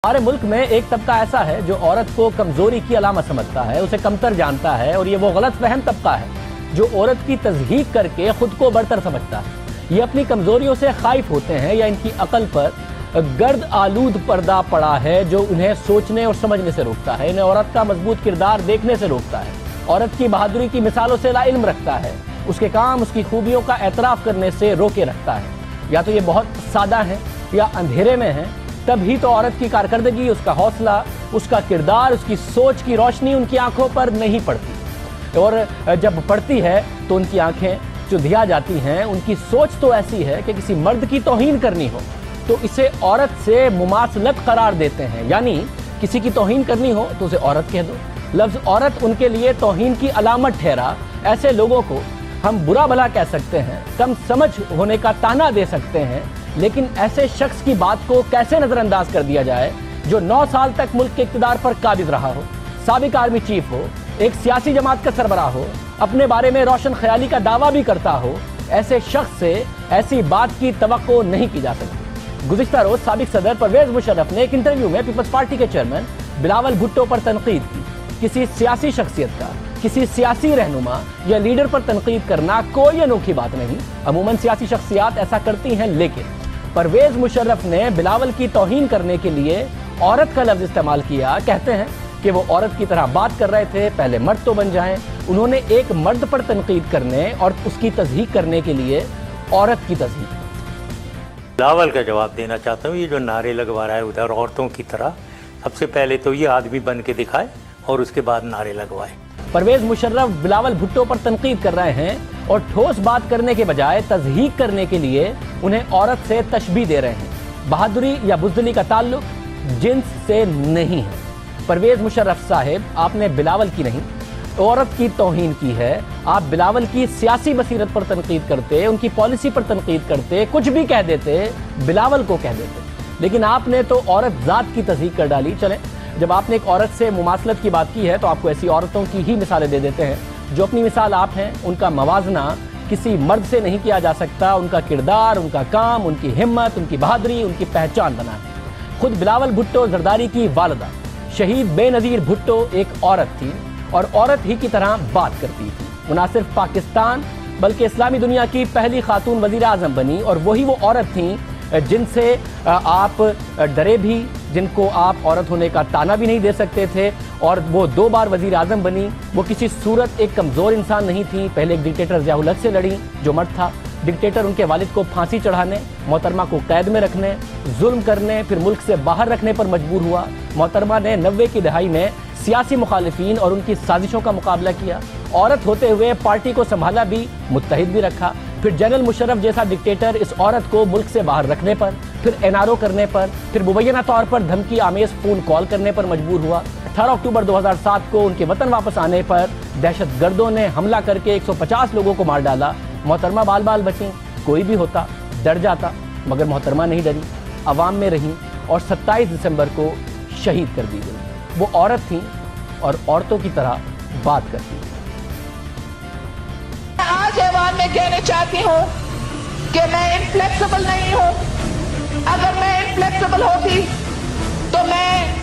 हमारे मुल्क में एक तबका ऐसा है जो औरत को कमजोरी की अलामत समझता है, उसे कमतर जानता है, और ये वो गलत फहम तबका है जो औरत की तज़हीक करके खुद को बरतर समझता है। ये अपनी कमजोरियों से खाइफ होते हैं या इनकी अकल पर गर्द आलूद पर्दा पड़ा है जो उन्हें सोचने और समझने से रोकता है, इन्हें औरत का मजबूत किरदार देखने से रोकता है, औरत की बहादुरी की मिसालों से लाइल्म रखता है, उसके काम उसकी खूबियों का एतराफ़ करने से रोके रखता है। या तो ये बहुत सादा है या अंधेरे में है, तभी तो औरत की कारकर्दगी, उसका हौसला, उसका किरदार, उसकी सोच की रोशनी उनकी आंखों पर नहीं पड़ती, और जब पड़ती है तो उनकी आंखें चुधिया जाती हैं। उनकी सोच तो ऐसी है कि किसी मर्द की तौहीन करनी हो तो इसे औरत से मुमासलत करार देते हैं, यानी किसी की तौहीन करनी हो तो उसे औरत कह दो। लफ्ज़ औरत उनके लिए तौहीन की अलामत ठहरा। ऐसे लोगों को हम बुरा भला कह सकते हैं, कम समझ होने का ताना दे सकते हैं, लेकिन ऐसे शख्स की बात को कैसे नज़रअंदाज कर दिया जाए जो 9 साल तक मुल्क के इक़्तिदार पर काबिज रहा हो, साबिक आर्मी चीफ हो, एक सियासी जमात का सरबराह हो, अपने बारे में रोशन ख्याली का दावा भी करता हो। ऐसे शख्स से ऐसी बात की तवक्को नहीं की जा सकती। गुज़िश्ता रोज साबिक सदर परवेज मुशर्रफ ने एक इंटरव्यू में पीपल्स पार्टी के चेयरमैन बिलावल भुट्टो पर तनकीद की। किसी सियासी शख्सियत का किसी सियासी रहनुमा या लीडर पर तनकीद करना कोई अनोखी बात नहीं, अमूमन सियासी शख्सियात ऐसा करती हैं, लेकिन परवेज मुशर्रफ ने बिलावल की तौहीन करने के लिए औरत का लफ्ज़ इस्तेमाल किया। कहते हैं कि वो औरत की तरह बात कर रहे थे, पहले मर्द तो बन जाएं। उन्होंने एक मर्द पर तनकीद करने और उसकी तज़हीक करने के लिए औरत की तज़हीक। बिलावल का जवाब देना चाहता हूँ। ये जो नारे लगवा रहा है उधर औरतों की तरह, सबसे पहले तो ये आदमी बन के दिखाए और उसके बाद नारे लगवाए। परवेज मुशर्रफ बिलावल भुट्टो पर तनकीद कर रहे हैं और ठोस बात करने के बजाय तज़हीक करने के लिए उन्हें औरत से तशबीह दे रहे हैं। बहादुरी या बुज़दिली का ताल्लुक जिन्स से नहीं है। परवेज मुशर्रफ साहब, आपने बिलावल की नहीं औरत की तौहीन की है। आप बिलावल की सियासी बसीरत पर तनकीद करते, उनकी पॉलिसी पर तनकीद करते, कुछ भी कह देते, बिलावल को कह देते, लेकिन आपने तो औरत ज़ात की तज़हीक कर डाली। चलें, जब आपने एक औरत से मुमासलत की बात की है तो आपको ऐसी औरतों की ही मिसालें दे देते हैं जो अपनी मिसाल आप हैं। उनका मवाजना किसी मर्द से नहीं किया जा सकता। उनका किरदार, उनका काम, उनकी हिम्मत, उनकी बहादुरी उनकी पहचान बना है। खुद बिलावल भुट्टो जरदारी की वालिदा शहीद बेनज़ीर भुट्टो एक औरत थी और औरत ही की तरह बात करती थी। वो न सिर्फ पाकिस्तान बल्कि इस्लामी दुनिया की पहली खातून वज़ीर आज़म बनी, और वही वो औरत थी जिनसे आप डरे भी, जिनको आप औरत होने का ताना भी नहीं दे सकते थे, और वो 2 बार वज़ीर आज़म बनी। वो किसी सूरत एक कमज़ोर इंसान नहीं थी। पहले एक डिक्टेटर ज़ियाउल हक से लड़ी जो मर्द था। डिक्टेटर उनके वालिद को फांसी चढ़ाने, मोहतरमा को कैद में रखने, जुल्म करने, फिर मुल्क से बाहर रखने पर मजबूर हुआ। मोहतरमा ने 90 की दहाई में सियासी मुखालिफिन और उनकी साजिशों का मुकाबला किया। औरत होते हुए पार्टी को संभाला भी, मुत्तहिद भी रखा। फिर जनरल मुशर्रफ जैसा डिक्टेटर इस औरत को मुल्क से बाहर रखने पर, फिर एनआरओ करने पर, फिर मुबैना तौर पर धमकी आमेज फ़ोन कॉल करने पर मजबूर हुआ। 18 अक्टूबर 2007 को उनके वतन वापस आने पर दहशतगर्दों ने हमला करके 150 लोगों को मार डाला। मोहतरमा बाल बाल बची। कोई भी होता डर जाता, मगर मोहतरमा नहीं डरी, अवाम में रहीं और 27 दिसंबर को शहीद कर दी गई। वो औरत थी और औरतों की तरह बात करती थी। आज ऐवान में कहना चाहती हूँ कि मैं इनफ्लेक्सिबल नहीं हूँ। अगर मैं इनफ्लेक्सिबल होती तो मैं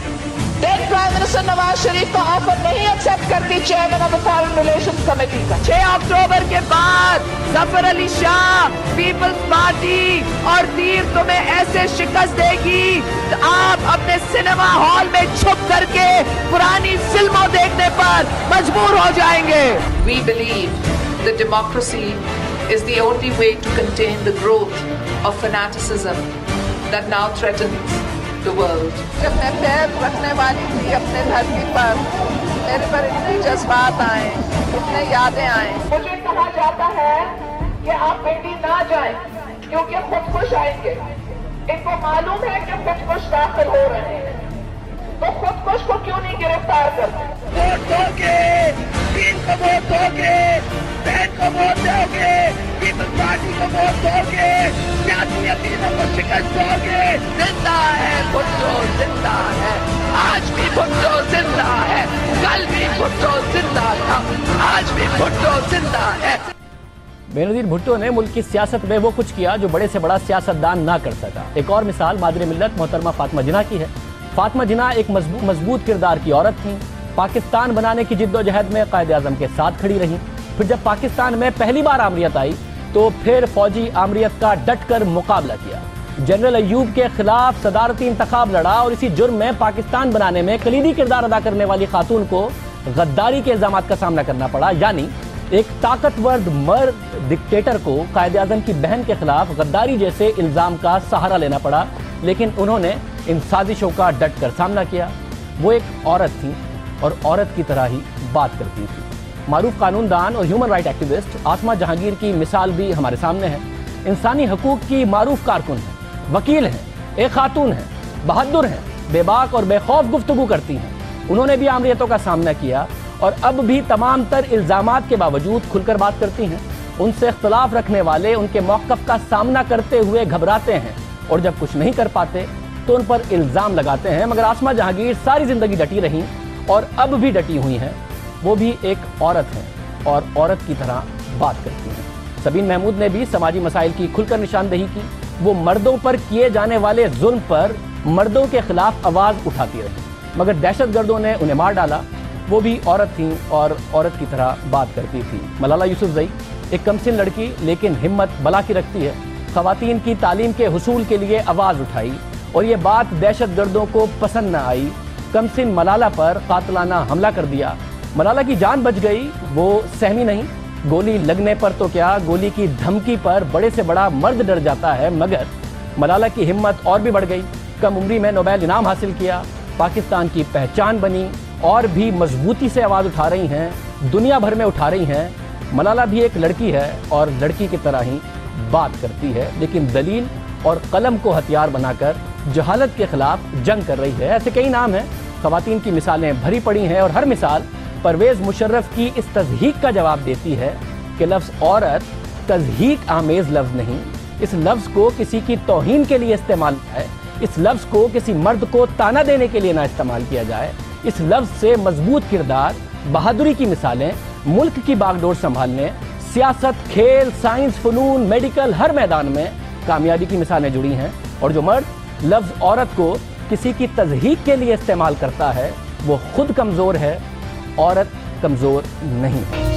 then prime minister Nawaz Sharif का ऑफर नहीं एक्सेप्ट करती chairman of the foreign relations committee का। 6 अक्टूबर के बाद जफर अली शाह, पीपल्स पार्टी और तीर तुम्हें ऐसे शिकस्त देगी तो आप अपने सिनेमा हॉल में छुप करके पुरानी फिल्मों देखने पर मजबूर हो जाएंगे। We believe that democracy is the only way to contain the growth of fanaticism that now threatens the world. जब मैं पैर रखने वाली थी अपने धरती पर, मेरे पर इतने जज्बात आए, इतने यादें आए। मुझे कहा जाता है कि आप बेटी ना जाएं क्योंकि खुदकुश आएंगे। इनको मालूम है कि खुदकुश दाखिल हो रहे हैं, तो खुदकुश को क्यों नहीं गिरफ्तार करते? वोट दोगे, दीन को वोट दोगे, बहन को वोट दोगे, पीपल्स पार्टी को वोट दोगे, सियासी अकीदों को शिकस्त दोगे। जिंदा है भुट्टो, जिंदा है। आज भी भुट्टो जिंदा है, कल भी भुट्टो जिंदा था, आज भी भुट्टो जिंदा है। बेनज़ीर भुट्टो ने मुल्क की सियासत में वो कुछ किया जो बड़े से बड़ा सियासतदान ना कर सका। एक और मिसाल मादर मिल्लत मोहतरमा फातिमा जिन्ना की है। फातिमा जिन्ना एक मजबूत किरदार की औरत थीं। पाकिस्तान बनाने की जिद्दोजहद में कायद आज़म के साथ खड़ी रहीं। फिर जब पाकिस्तान में पहली बार आमरीत आई तो फिर फौजी आमरीत का डट कर मुकाबला किया। जनरल अयूब के खिलाफ सदारती इंतखाब लड़ा और इसी जुर्म में पाकिस्तान बनाने में कलीदी किरदार अदा करने वाली खातून को गद्दारी के इल्जामात का सामना करना पड़ा। यानी एक ताकतवर मर्द डिक्टेटर को कायद आज़म की बहन के खिलाफ गद्दारी जैसे इल्ज़ाम का सहारा लेना पड़ा, लेकिन उन्होंने इन साजिशों का डट कर सामना किया। वो एक औरत थी और औरत की तरह ही बात करती थी। मारूफ कानूनदान और ह्यूमन राइट एक्टिविस्ट आसमा जहांगीर की मिसाल भी हमारे सामने है। इंसानी हकूक़ की मारूफ कारकुन हैं, वकील हैं, एक खातून हैं, बहादुर हैं, बेबाक और बेखौफ गुफ्तगू करती हैं। उन्होंने भी आमरीतों का सामना किया और अब भी तमाम तर इल्ज़ामात के बावजूद खुलकर बात करती हैं। उनसे इख्तलाफ रखने वाले उनके मौक़िफ़ का सामना करते हुए घबराते हैं और जब कुछ नहीं कर पाते तो उन पर इल्ज़ाम लगाते हैं। मगर आसमा जहांगीर सारी ज़िंदगी डटी रहीं और अब भी डटी हुई हैं। वो भी एक औरत हैं और औरत की तरह बात करती हैं। सबीन महमूद ने भी समाजी मसाइल की खुलकर निशानदेही की। वो मर्दों पर किए जाने वाले जुल्म पर मर्दों के खिलाफ आवाज़ उठाती रही, मगर दहशतगर्दों ने उन्हें मार डाला। वो भी औरत थी और औरत की तरह बात करती थी। मलाला यूसुफजई एक कमसिन लड़की लेकिन हिम्मत बला की रखती है। ख़वातीन की तालीम के हुसूल के लिए आवाज़ उठाई और ये बात दहशतगर्दों को पसंद न आई। कमसिन मलाला पर कातलाना हमला कर दिया। मलाला की जान बच गई, वो सहमी नहीं। गोली लगने पर तो क्या, गोली की धमकी पर बड़े से बड़ा मर्द डर जाता है। मगर मलाला की हिम्मत और भी बढ़ गई। कम उम्री में नोबेल इनाम हासिल किया, पाकिस्तान की पहचान बनी और भी मजबूती से आवाज़ उठा रही हैं, दुनिया भर में उठा रही हैं। मलाला भी एक लड़की है और लड़की की तरह ही बात करती है, लेकिन दलील और कलम को हथियार बनाकर जहालत के खिलाफ जंग कर रही है। ऐसे कई नाम हैं, ख़वातीन की मिसालें भरी पड़ी हैं और हर मिसाल परवेज़ मुशर्रफ की इस तज़हीक का जवाब देती है कि लफ्ज़ औरत तज़हीक आमेज़ लफ्ज़ नहीं। इस लफ्ज़ को किसी की तौहीन के लिए इस्तेमाल है, इस लफ्ज़ को किसी मर्द को ताना देने के लिए ना इस्तेमाल किया जाए। इस लफ्ज़ से मजबूत किरदार, बहादुरी की मिसालें, मुल्क की बागडोर संभालने, सियासत, खेल, साइंस, फ़नून, मेडिकल, हर मैदान में कामयाबी की मिसालें जुड़ी हैं। और जो मर्द लफ्ज़ औरत को किसी की तज़हीक के लिए इस्तेमाल करता है वो खुद कमज़ोर है, औरत कमज़ोर नहीं है।